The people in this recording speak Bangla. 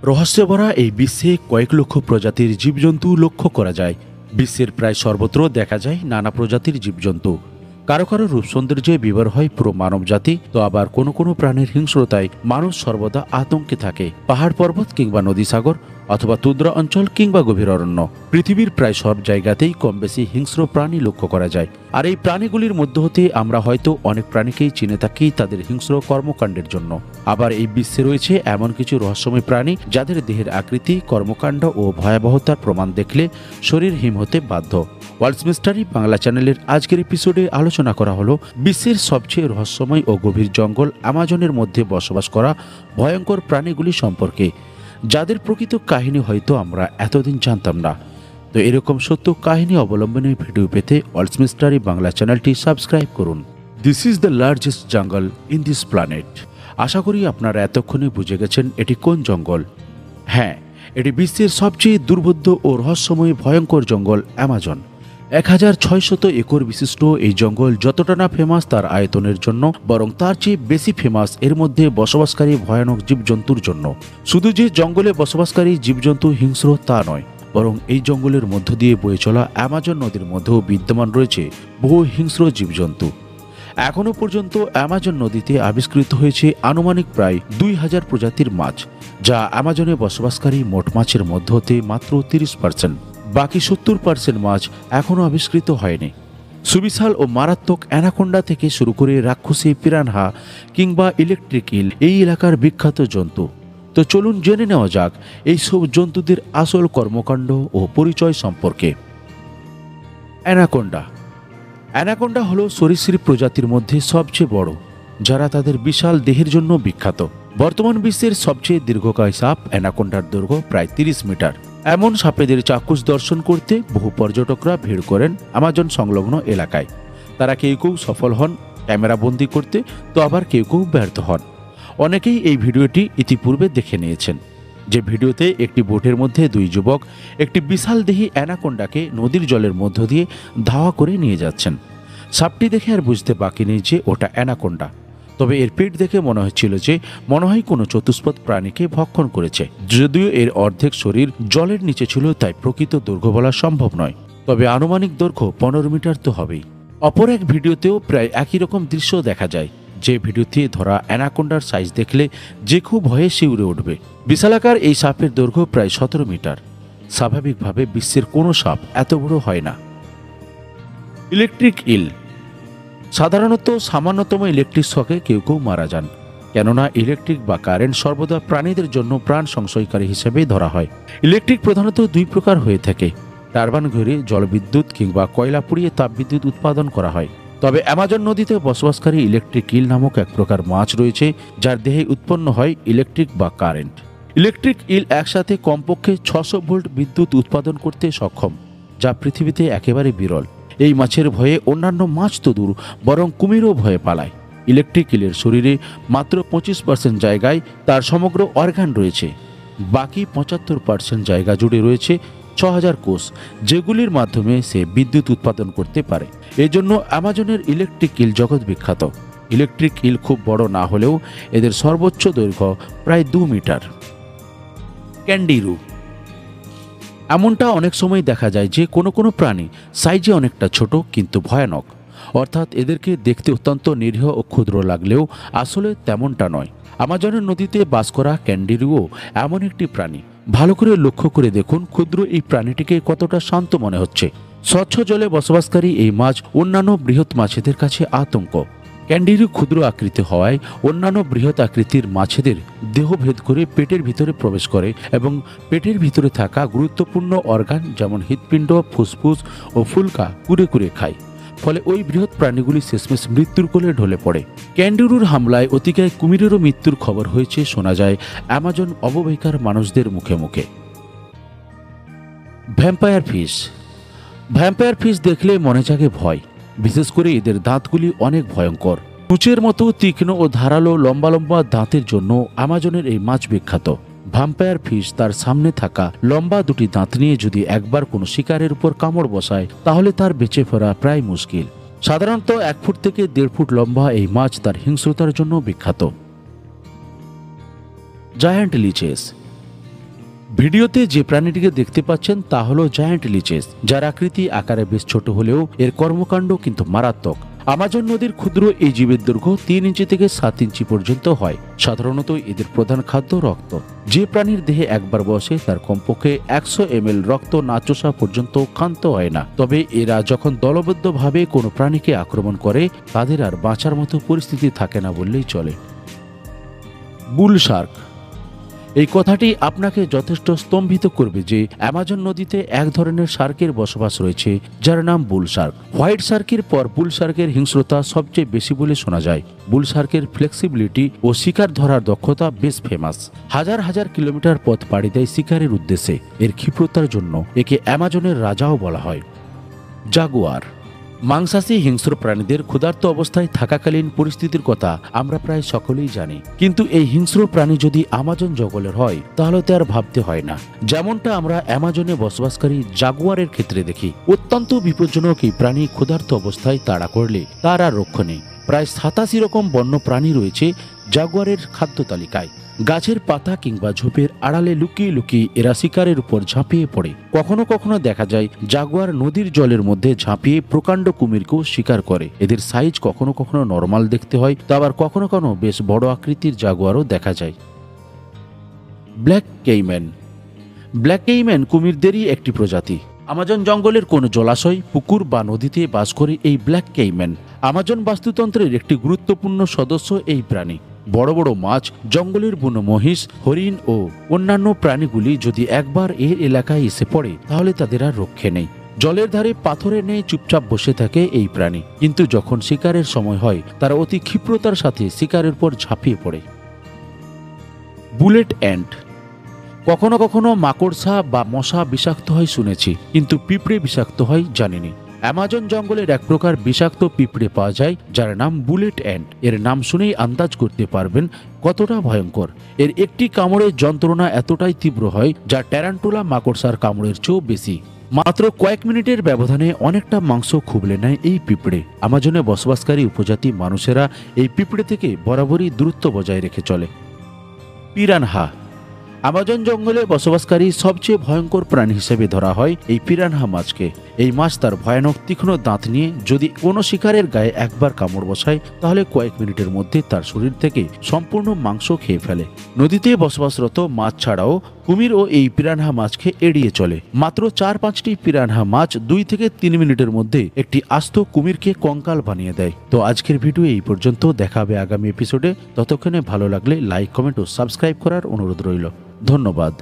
রহস্যে ভরা এই বিশ্বে কয়েক লক্ষ প্রজাতির জীবজন্তু লক্ষ্য করা যায়। বিশ্বের প্রায় সর্বত্র দেখা যায় নানা প্রজাতির জীবজন্তু। কারো কারো রূপ সৌন্দর্যে বিভোর হয় পুরো মানব জাতি, তো আবার কোনো কোনো প্রাণীর হিংস্রতায় মানুষ সর্বদা আতঙ্কে থাকে। পাহাড় পর্বত কিংবা নদী সাগর অথবা তুন্দ্রা অঞ্চল কিংবা গভীর অরণ্য, পৃথিবীর প্রায় সব জায়গাতেই কম বেশি হিংস্র প্রাণী লক্ষ্য করা যায়। আর এই প্রাণীগুলির মধ্য হতে আমরা হয়তো অনেক প্রাণীকেই চিনে থাকি তাদের হিংস্র কর্মকাণ্ডের জন্য। আবার এই বিশ্বে রয়েছে এমন কিছু রহস্যময় প্রাণী যাদের দেহের আকৃতি, কর্মকাণ্ড ও ভয়াবহতার প্রমাণ দেখলে শরীর হিম হতে বাধ্য। ওয়ার্ল্ডস মিস্টারি বাংলা চ্যানেলের আজকের এপিসোডে আলোচনা করা হলো বিশ্বের সবচেয়ে রহস্যময় ও গভীর জঙ্গল আমাজনের মধ্যে বসবাস করা ভয়ঙ্কর প্রাণীগুলি সম্পর্কে, যাদের প্রকৃত কাহিনী হয়তো আমরা এতদিন জানতাম না। তো এরকম সত্য কাহিনী অবলম্বনে ভিডিও পেতে ওয়ার্ল্ডস মিস্টারি বাংলা চ্যানেলটি সাবস্ক্রাইব করুন। দিস ইজ দ্য লার্জেস্ট জঙ্গল ইন দিস প্ল্যানেট। আশা করি আপনারা এতক্ষণে বুঝে গেছেন এটি কোন জঙ্গল। হ্যাঁ, এটি বিশ্বের সবচেয়ে দুর্বোধ্য ও রহস্যময় ভয়ঙ্কর জঙ্গল অ্যামাজন। 1600 একর বিশিষ্ট এই জঙ্গল যতটা না ফেমাস তার আয়তনের জন্য, বরং তার চেয়ে বেশি ফেমাস এর মধ্যে বসবাসকারী ভয়ানক জীবজন্তুর জন্য। শুধু যে জঙ্গলে বসবাসকারী জীবজন্তু হিংস্র তা নয়, বরং এই জঙ্গলের মধ্য দিয়ে বয়ে চলা অ্যামাজন নদীর মধ্যেও বিদ্যমান রয়েছে বহু হিংস্র জীবজন্তু। এখনও পর্যন্ত অ্যামাজন নদীতে আবিষ্কৃত হয়েছে আনুমানিক প্রায় 2000 প্রজাতির মাছ, যা অ্যামাজনে বসবাসকারী মোট মাছের মধ্য হতে মাত্র 30%। বাকি 70% মাছ এখনও আবিষ্কৃত হয়নি। সুবিশাল ও মারাত্মক অ্যানাকোন্ডা থেকে শুরু করে রাক্ষসী পিরানহা কিংবা ইলেকট্রিক ইল এই এলাকার বিখ্যাত জন্তু। তো চলুন জেনে নেওয়া যাক এইসব জন্তুদের আসল কর্মকাণ্ড ও পরিচয় সম্পর্কে। অ্যানাকোন্ডা। অ্যানাকোন্ডা হলো সরীসৃপ প্রজাতির মধ্যে সবচেয়ে বড়, যারা তাদের বিশাল দেহের জন্য বিখ্যাত। বর্তমান বিশ্বের সবচেয়ে দীর্ঘকায় সাপ অ্যানাকোন্ডার দৈর্ঘ্য প্রায় 30 মিটার। এমন সাপেদের চাক্ষুষ দর্শন করতে বহু পর্যটকরা ভিড় করেন আমাজন সংলগ্ন এলাকায়। তারা কেউ কেউ সফল হন ক্যামেরা বন্দি করতে, তো আবার কেউ কেউ ব্যর্থ হন। অনেকেই এই ভিডিওটি ইতিপূর্বে দেখে নিয়েছেন, যে ভিডিওতে একটি বোটের মধ্যে দুই যুবক একটি বিশালদেহী অ্যানাকোন্ডাকে নদীর জলের মধ্য দিয়ে ধাওয়া করে নিয়ে যাচ্ছেন। সাপটি দেখে আর বুঝতে বাকি নেই যে ওটা অ্যানাকোন্ডা, তবে এর পেট দেখে মনে হচ্ছিল যে মনে হয় কোনো চতুষ্পদ প্রাণীকে ভক্ষণ করেছে। যদিও এর অর্ধেক শরীর জলের নিচে ছিল, তাই প্রকৃত দৈর্ঘ্য বলা সম্ভব নয়, তবে আনুমানিক দৈর্ঘ্য 15 মিটার তো হবেই। অপর এক ভিডিওতেও প্রায় একই রকম দৃশ্য দেখা যায়, যে ভিডিওতে ধরা অ্যানাকোন্ডার সাইজ দেখলে যে খুব ভয়ে শিউরে উঠবে। বিশালাকার এই সাপের দৈর্ঘ্য প্রায় 17 মিটার। স্বাভাবিকভাবে বিশ্বের কোনো সাপ এত বড় হয় না। ইলেকট্রিক ইল। সাধারণত সামান্যতম ইলেকট্রিক শকে কেউ কেউ মারা যান, কেননা ইলেকট্রিক বা কারেন্ট সর্বদা প্রাণীদের জন্য প্রাণ সংশয়কারী হিসেবে ধরা হয়। ইলেকট্রিক প্রধানত দুই প্রকার হয়ে থাকে: টারবাইন ঘুরে জলবিদ্যুৎ কিংবা কয়লা পুড়িয়ে তাপবিদ্যুৎ উৎপাদন করা হয়। তবে অ্যামাজন নদীতে বসবাসকারী ইলেকট্রিক ইল নামক এক প্রকার মাছ রয়েছে, যার দেহে উৎপন্ন হয় ইলেকট্রিক বা কারেন্ট। ইলেকট্রিক ইল একসাথে কমপক্ষে 600 ভোল্ট বিদ্যুৎ উৎপাদন করতে সক্ষম, যা পৃথিবীতে একেবারে বিরল। এই মাছের ভয়ে অন্যান্য মাছ তো দূর, বরং কুমিরও ভয়ে পালায়। ইলেকট্রিক ইলের শরীরে মাত্র 25% জায়গায় তার সমগ্র অর্গান রয়েছে। বাকি 75% জায়গা জুড়ে রয়েছে 6000 কোষ, যেগুলির মাধ্যমে সে বিদ্যুৎ উৎপাদন করতে পারে। এজন্য অ্যামাজনের ইলেকট্রিক ইল জগৎ বিখ্যাত। ইলেকট্রিক ইল খুব বড় না হলেও এদের সর্বোচ্চ দৈর্ঘ্য প্রায় 2 মিটার। ক্যান্ডিরু। এমনটা অনেক সময় দেখা যায় যে কোনো কোনো প্রাণী সাইজে অনেকটা ছোট কিন্তু ভয়ানক, অর্থাৎ এদেরকে দেখতে অত্যন্ত নিরীহ ও ক্ষুদ্র লাগলেও আসলে তেমনটা নয়। আমাজনের নদীতে বাস করা ক্যান্ডিরুও এমন একটি প্রাণী। ভালো করে লক্ষ্য করে দেখুন ক্ষুদ্র এই প্রাণীটিকে কতটা শান্ত মনে হচ্ছে। স্বচ্ছ জলে বসবাসকারী এই মাছ অন্যান্য বৃহৎ মাছেদের কাছে আতঙ্ক। ক্যান্ডিরু ক্ষুদ্র আকৃতি হওয়ায় অন্যান্য বৃহৎ আকৃতির মাছেদের দেহ ভেদ করে পেটের ভিতরে প্রবেশ করে এবং পেটের ভিতরে থাকা গুরুত্বপূর্ণ অর্গান যেমন হৃৎপিণ্ড, ফুসফুস ও ফুলকা কুরে কুরে খায়। ফলে ওই বৃহৎ প্রাণীগুলি শেষমেশ মৃত্যুর কোলে ঢলে পড়ে। ক্যান্ডিরুর হামলায় অতিকায় কুমিরেরও মৃত্যুর খবর হয়েছে, শোনা যায় অ্যামাজন অববাহিকার মানুষদের মুখে মুখে। Vampire fish. ভ্যাম্পায়ার ফিশ দেখলে মনে জাগে ভয়, বিশেষ করে এদের দাঁতগুলি অনেক ভয়ঙ্কর। সূচের মতো তীক্ষ্ণ ও ধারালো লম্বা লম্বা দাঁতের জন্য আমাজনের এই মাছ বিখ্যাত। ভ্যাম্পায়ার ফিশ তার সামনে থাকা লম্বা দুটি দাঁত নিয়ে যদি একবার কোনো শিকারের উপর কামড় বসায়, তাহলে তার বেঁচে ফেরা প্রায় মুশকিল। সাধারণত 1 ফুট থেকে 1.5 ফুট লম্বা এই মাছ তার হিংস্রতার জন্য বিখ্যাত। জায়ান্ট লিচেস। ভিডিওতে যে প্রাণীটিকে দেখতে পাচ্ছেন তা হলো জায়ান্ট লিচেস, যার আকৃতি আকারে বেশ ছোট হলেও এর কর্মকাণ্ড কিন্তু মারাত্মক। আমাজন নদীর ক্ষুদ্র এই জীবের দৈর্ঘ্য 3 ইঞ্চি থেকে 7 ইঞ্চি পর্যন্ত হয়। সাধারণত এদের প্রধান খাদ্য রক্ত। যে প্রাণীর দেহে একবার বসে তার কমপক্ষে 100 ml রক্ত না চোষা পর্যন্ত ক্ষান্ত হয় না। তবে এরা যখন দলবদ্ধভাবে কোনো প্রাণীকে আক্রমণ করে তাদের আর বাঁচার মতো পরিস্থিতি থাকে না বললেই চলে। বুল শার্ক। এই কথাটি আপনাকে যথেষ্ট স্তম্ভিত করবে যে অ্যামাজন নদীতে এক ধরনের শার্কের বসবাস রয়েছে যার নাম বুল শার্ক। হোয়াইট শার্কের পর বুল শার্কের হিংস্রতা সবচেয়ে বেশি বলে শোনা যায়। বুল শার্কের ফ্লেক্সিবিলিটি ও শিকার ধরার দক্ষতা বেশ ফেমাস। হাজার হাজার কিলোমিটার পথ পাড়ি দেয় শিকারের উদ্দেশ্যে। এর ক্ষিপ্রতার জন্য একে অ্যামাজনের রাজাও বলা হয়। জাগুয়ার। মাংসাশী হিংস্র প্রাণীদের ক্ষুধার্ত অবস্থায় থাকাকালীন পরিস্থিতির কথা আমরা প্রায় সকলেই জানি, কিন্তু এই হিংস্র প্রাণী যদি আমাজন জঙ্গলের হয় তাহলে তো আর ভাবতে হয় না। যেমনটা আমরা অ্যামাজনে বসবাসকারী জাগুয়ারের ক্ষেত্রে দেখি। অত্যন্ত বিপজ্জনক এই প্রাণী ক্ষুধার্ত অবস্থায় তাড়া করলে তার আর রক্ষা নেই। প্রায় 87 রকম বন্য প্রাণী রয়েছে জাগুয়ারের খাদ্য তালিকায়। গাছের পাতা কিংবা ঝোপের আড়ালে লুকিয়ে লুকিয়ে এরা শিকারের উপর ঝাঁপিয়ে পড়ে। কখনো কখনো দেখা যায় জাগুয়ার নদীর জলের মধ্যে ঝাঁপিয়ে প্রকাণ্ড কুমিরকেও শিকার করে। এদের সাইজ কখনো কখনো নর্মাল দেখতে হয়, তো আবার কখনো কখনো বেশ বড় আকৃতির জাগুয়ারও দেখা যায়। Black Cayman. ব্ল্যাক কেইম্যান কুমিরদেরই একটি প্রজাতি। আমাজন জঙ্গলের কোনো জলাশয়, পুকুর বা নদীতে বাস করে এই ব্ল্যাক কেইম্যান। আমাজন বাস্তুতন্ত্রের একটি গুরুত্বপূর্ণ সদস্য এই প্রাণী। বড় বড় মাছ, জঙ্গলের বুনো মহিষ, হরিণ ও অন্যান্য প্রাণীগুলি যদি একবার এর এলাকায় এসে পড়ে তাহলে তাদের আর রক্ষে নেই। জলের ধারে পাথরের ন্যায় চুপচাপ বসে থাকে এই প্রাণী, কিন্তু যখন শিকারের সময় হয় তারা অতি ক্ষিপ্রতার সাথে শিকারের উপর ঝাঁপিয়ে পড়ে। Bullet ant. কখনো কখনো মাকড়সা বা মশা বিষাক্ত হয় শুনেছি, কিন্তু পিঁপড়ে বিষাক্ত হয় জানিনি। অ্যামাজন জঙ্গলের এক প্রকার বিষাক্ত পিঁপড়ে পাওয়া যায় যার নাম বুলেট অ্যান্ট। এর নাম শুনেই আন্দাজ করতে পারবেন কতটা ভয়ঙ্কর। এর একটি কামড়ের যন্ত্রণা এতটাই তীব্র হয় যা ট্যারান্টুলা মাকড়সার কামড়ের চেয়েও বেশি। মাত্র কয়েক মিনিটের ব্যবধানে অনেকটা মাংস খুবলে নেয় এই পিঁপড়ে। আমাজনে বসবাসকারী উপজাতি মানুষেরা এই পিঁপড়ে থেকে বরাবরই দূরত্ব বজায় রেখে চলে। পিরানহা। আমাজন জঙ্গলে বসবাসকারী সবচেয়ে ভয়ঙ্কর প্রাণী হিসেবে ধরা হয় এই পিরানহা মাছকে। এই মাছ তার ভয়ানক তীক্ষ্ণ দাঁত নিয়ে যদি কোনো শিকারের গায়ে একবার কামড় বসায় তাহলে কয়েক মিনিটের মধ্যে তার শরীর থেকে সম্পূর্ণ মাংস খেয়ে ফেলে। নদীতে বসবাসরত মাছ ছাড়াও কুমির ও এই পিরানহা মাছকে এড়িয়ে চলে। মাত্র 4-5টি পিরানহা মাছ 2 থেকে 3 মিনিটের মধ্যে একটি আস্ত কুমিরকে কঙ্কাল বানিয়ে দেয়। তো আজকের ভিডিও এই পর্যন্ত, দেখা হবে আগামী এপিসোডে। ততক্ষণে ভালো লাগলে লাইক, কমেন্ট ও সাবস্ক্রাইব করার অনুরোধ রইল। ধন্যবাদ।